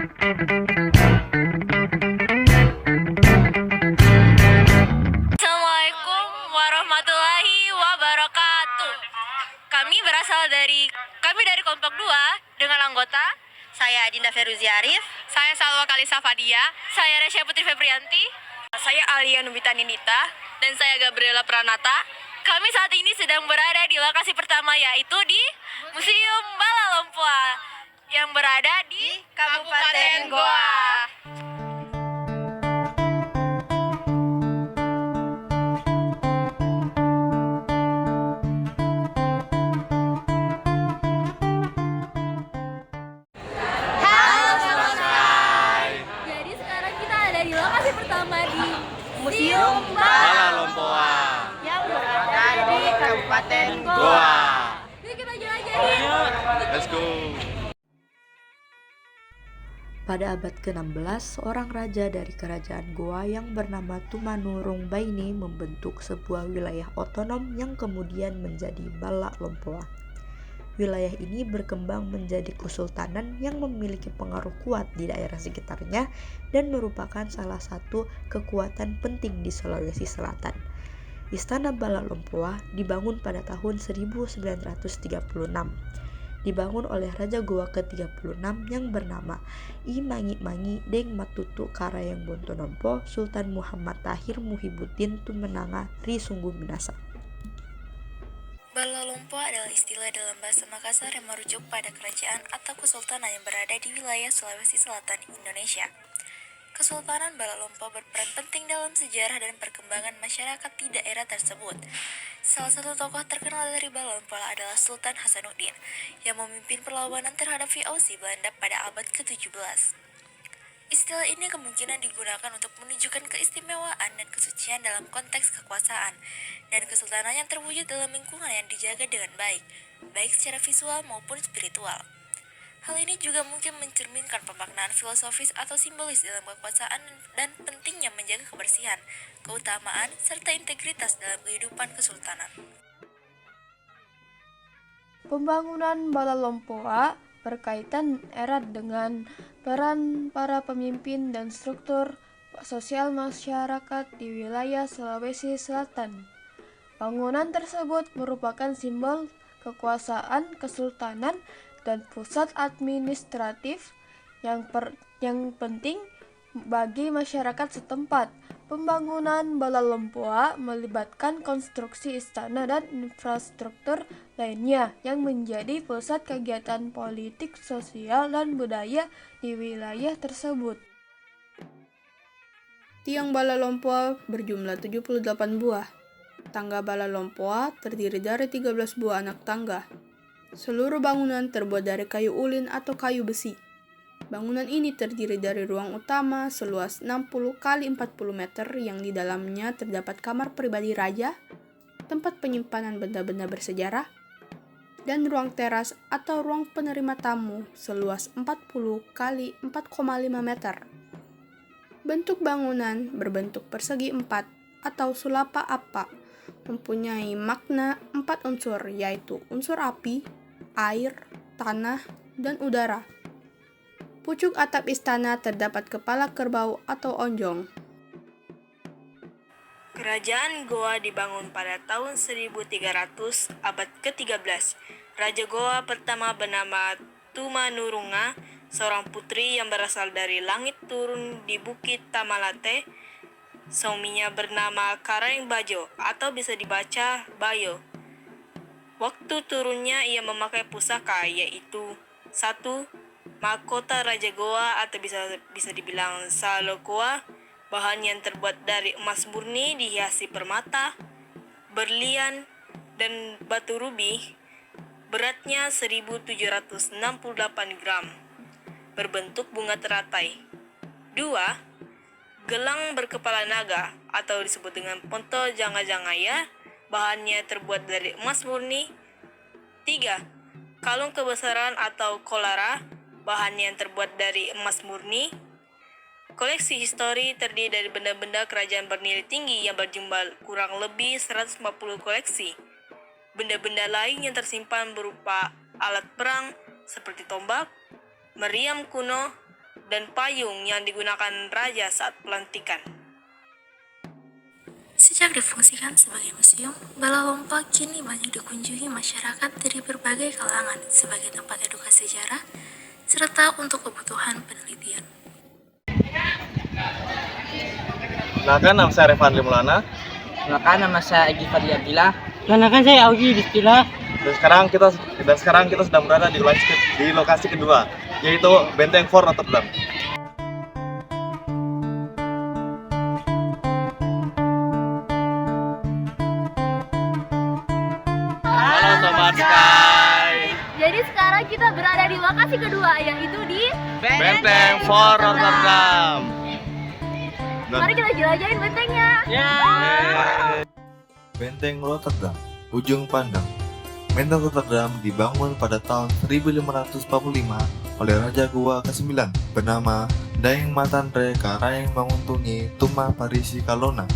Assalamualaikum warahmatullahi wabarakatuh. Kami dari Kompak 2 dengan anggota Saya Dinda Feruzi Arif. saya Salwa Kalisa Fadia, saya Resya Putri Febrianti, saya Alia Nubita Ninita, dan saya Gabriela Pranata. Kami saat ini sedang berada di lokasi pertama, yaitu di Museum Bala Lompoa yang berada di Kabupaten Goa. Jadi sekarang kita ada di lokasi pertama di Museum Bala Lompoa yang berada di Kabupaten Goa. Yuk kita jelajahin. Let's go. Pada abad ke-16, seorang raja dari kerajaan Goa yang bernama Tumanurung Baini membentuk sebuah wilayah otonom yang kemudian menjadi Bala Lompoa. Wilayah ini berkembang menjadi kesultanan yang memiliki pengaruh kuat di daerah sekitarnya dan merupakan salah satu kekuatan penting di Sulawesi Selatan. Istana Bala Lompoa dibangun pada tahun 1936. Dibangun oleh Raja Goa ke-36 yang bernama I Mangi Deng Matutu Karayang Bontonompo Sultan Muhammad Tahir Muhibuddin Tumenanga Ri Sungguh Minasa. Bala Lompoa adalah istilah dalam bahasa Makassar yang merujuk pada kerajaan atau kesultanan yang berada di wilayah Sulawesi Selatan Indonesia. Kesultanan Bala Lompoa berperan penting dalam sejarah dan perkembangan masyarakat di daerah tersebut. Salah satu tokoh terkenal dari Bala Lompoa adalah Sultan Hasanuddin yang memimpin perlawanan terhadap VOC Belanda pada abad ke-17. Istilah ini kemungkinan digunakan untuk menunjukkan keistimewaan dan kesucian dalam konteks kekuasaan dan kesultanan yang terwujud dalam lingkungan yang dijaga dengan baik secara visual maupun spiritual. Hal ini juga mungkin mencerminkan pemaknaan filosofis atau simbolis dalam kekuasaan dan pentingnya menjaga kebersihan, keutamaan, serta integritas dalam kehidupan kesultanan. Pembangunan Bala Lompoa berkaitan erat dengan peran para pemimpin dan struktur sosial masyarakat di wilayah Sulawesi Selatan. Bangunan tersebut merupakan simbol kekuasaan kesultanan dan pusat administratif yang penting bagi masyarakat setempat. Pembangunan Bala Lompoa melibatkan konstruksi istana dan infrastruktur lainnya yang menjadi pusat kegiatan politik, sosial, dan budaya di wilayah tersebut. Tiang Bala Lompoa berjumlah 78 buah. Tangga Bala Lompoa terdiri dari 13 buah anak tangga. Seluruh bangunan terbuat dari kayu ulin atau kayu besi. Bangunan ini terdiri dari ruang utama seluas 60 x 40 meter yang di dalamnya terdapat kamar pribadi raja, tempat penyimpanan benda-benda bersejarah, dan ruang teras atau ruang penerima tamu seluas 40 x 4,5 meter. Bentuk bangunan berbentuk persegi 4 atau sulapa apa mempunyai makna 4 unsur, yaitu unsur api, air, tanah, dan udara. Pucuk atap istana terdapat kepala kerbau atau onjong. Kerajaan Goa dibangun pada tahun 1300 abad ke-13. Raja Goa pertama bernama Tumanurunga, seorang putri yang berasal dari langit turun di Bukit Tamalate. Suaminya bernama Karayang Bajo atau bisa dibaca Bayo. Waktu turunnya ia memakai pusaka, yaitu 1. Mahkota Raja Goa atau bisa dibilang Salokoa, bahan yang terbuat dari emas murni dihiasi permata, berlian, dan batu rubi. Beratnya 1768 gram, berbentuk bunga teratai. 2. Gelang berkepala naga atau disebut dengan ponto janga-jangaya, bahannya terbuat dari emas murni. 3. Kalung kebesaran atau kolara, bahan yang terbuat dari emas murni. Koleksi histori terdiri dari benda-benda kerajaan bernilai tinggi yang berjumlah kurang lebih 150 koleksi. Benda-benda lain yang tersimpan berupa alat perang seperti tombak, meriam kuno, dan payung yang digunakan raja saat pelantikan. Sejak difungsikan sebagai museum, Bala Lompa kini banyak dikunjungi masyarakat dari berbagai kalangan sebagai tempat edukasi sejarah serta untuk kebutuhan penelitian. Kenalkan, nama saya Revan Limulana. Maka nama saya Egi Fadli Abdillah. Kenalkan saya Augie Bismillah. Dan sekarang kita sedang berada di lokasi kedua, yaitu Benteng Fort Notre Dame. Halo Sobat Sky. Jadi sekarang kita berada di lokasi kedua, yaitu di Benteng Fort Notre Dame. Mari kita jelajahin bentengnya. Benteng Rotterdam, Ujung Pandang. Benteng Rotterdam dibangun pada tahun 1545 oleh Raja Goa ke-9 bernama Daeng Matandre Karaeng Manguntungi Tuma Parisi Kalona,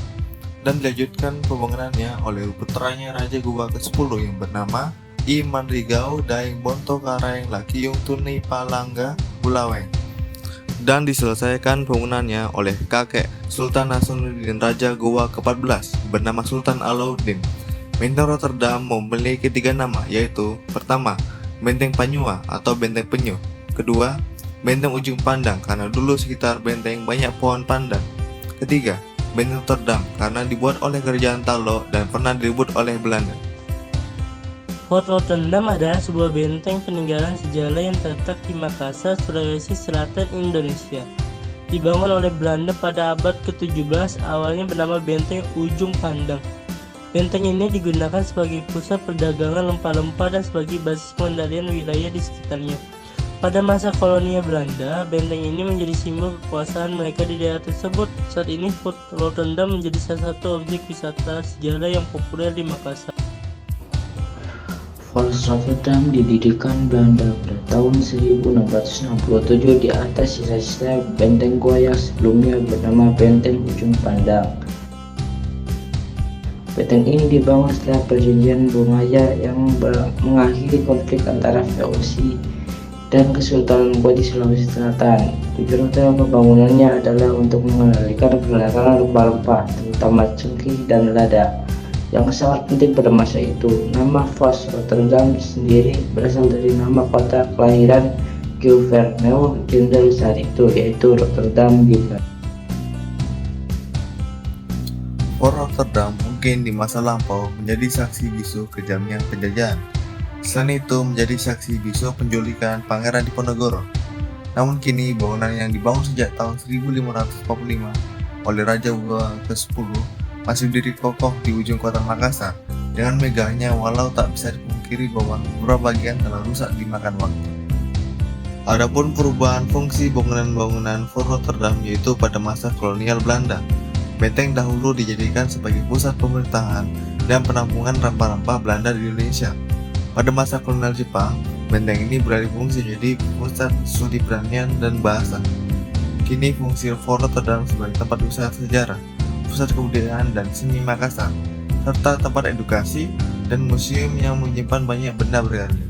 dan dilanjutkan pembangunannya oleh putranya Raja Goa ke-10 yang bernama I Manrigao Daeng Bonto Karaeng Lakiyung Tuni Palangga Bulaweng, dan diselesaikan pembangunannya oleh kakek Sultan Hasanuddin Raja Goa ke-14 bernama Sultan Alauddin. Benteng Rotterdam memiliki 3 nama, yaitu pertama, Benteng Panyua atau Benteng Penyu. Kedua, Benteng Ujung Pandang karena dulu sekitar benteng banyak pohon pandan. Ketiga, Benteng Rotterdam karena dibuat oleh kerajaan Talo dan pernah direbut oleh Belanda. Fort Rotterdam adalah sebuah benteng peninggalan sejarah yang terletak di Makassar, Sulawesi Selatan, Indonesia. Dibangun oleh Belanda pada abad ke-17, awalnya bernama Benteng Ujung Pandang. Benteng ini digunakan sebagai pusat perdagangan rempah-rempah dan sebagai basis pengendalian wilayah di sekitarnya. Pada masa kolonial Belanda, benteng ini menjadi simbol kekuasaan mereka di daerah tersebut. Saat ini Fort Rotterdam menjadi salah satu objek wisata sejarah yang populer di Makassar. Fort Rotterdam didirikan Belanda pada tahun 1667 di atas sisa-sisa benteng Goa yang sebelumnya bernama Benteng Ujung Pandang. Benteng ini dibangun setelah perjanjian Bungaya yang mengakhiri konflik antara VOC dan Kesultanan Goa di Sulawesi Selatan. Tujuan utama pembangunannya adalah untuk mengendalikan perdagangan rempah-rempah, terutama cengkeh dan lada, yang sangat penting pada masa itu. Nama Fort Rotterdam sendiri berasal dari nama kota kelahiran Gubernur Jenderal saat itu, yaitu Rotterdam Gibraltar. Fort Rotterdam mungkin di masa lampau menjadi saksi bisu kejamnya penjajahan. Selain itu menjadi saksi bisu penculikan Pangeran Diponegoro. Namun kini bangunan yang dibangun sejak tahun 1545 oleh Raja Goa ke-10 masih berdiri kokoh di ujung kota Makassar dengan megahnya, walau tak bisa dipungkiri bahwa beberapa bagian telah rusak dimakan waktu. Adapun perubahan fungsi bangunan-bangunan Fort Rotterdam yaitu pada masa kolonial Belanda. Benteng dahulu dijadikan sebagai pusat pemerintahan dan penampungan rempah-rempah Belanda di Indonesia. Pada masa kolonial Jepang, benteng ini beralih fungsi menjadi pusat studi pertanian dan bahasa. Kini fungsi Fort Rotterdam sebagai tempat wisata sejarah, pusat kebudayaan dan seni Makassar, serta tempat edukasi dan museum yang menyimpan banyak benda berharga.